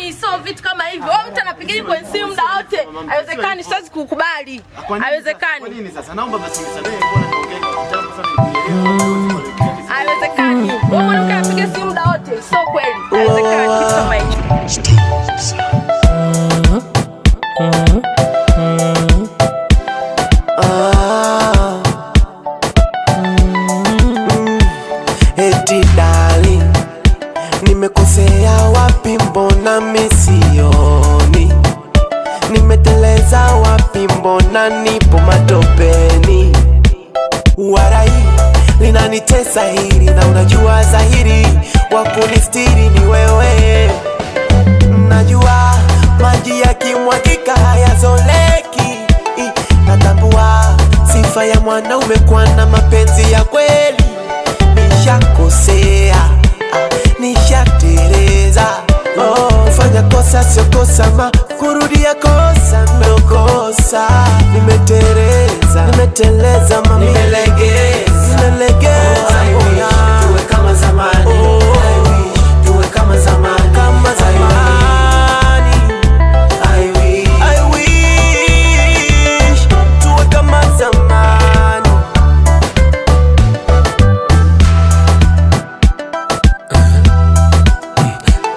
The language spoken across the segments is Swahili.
Haiwezekani, sio vitu kama hivyo. Wewe mtu anapigia kwenye simu muda wote. Haiwezekani, siwezi kukubali. Haiwezekani. Kwa nini sasa? Naomba basi nisamehe kwa naongea jambo sana nielewe. Haiwezekani. Wewe mwanamke anapigia simu muda wote. Sio kweli. Haiwezekani kitu kama hicho. Eti darling, nimekosea wapi mbona misioni? Nimeteleza wapi mbona nipo matopeni? Warai linanitesa hili na unajua zahiri wakunistiri ni wewe. Najua maji yakimwagika hayazoleki. Natambua sifa ya mwanaume kuwa na mapenzi ya kweli. Nishakosea, nishatereza. Fanya kosa sio kosa, ma kurudia kosa ndo kosa. Nimetereza, nimeteleza mami, nimelegeza, nimelegeza. Tuwe kama zamani, tuwe kama zamani, kama zamani. I wish tuwe kama zamani.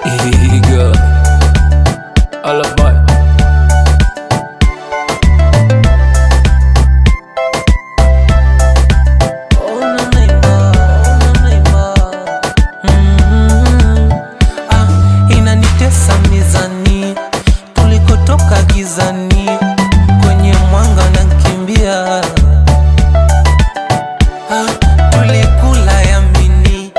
Eager, all about. Inanitesa mizani, tulikotoka gizani, kwenye mwanga nakimbia. Tulikula yamini,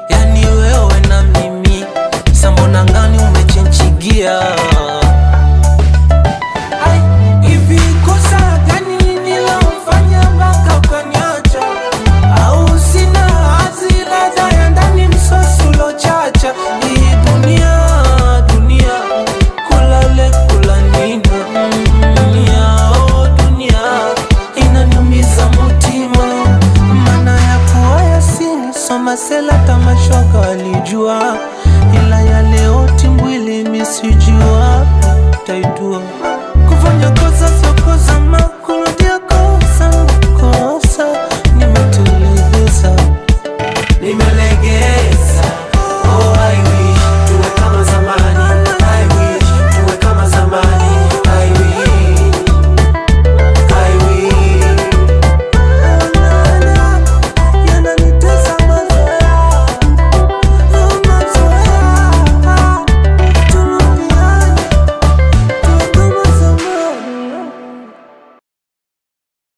yani wewe na mimi, sambona ngani umechenchigia. Hivi kosa gani nilofanya mpaka ukaniacha? Au sina hasira za ndani msosi ulochacha? Hii dunia kulale kulanina. Dunia inaniumiza mutima, maana ya kuwa yasini soma sela tamashoka alijua.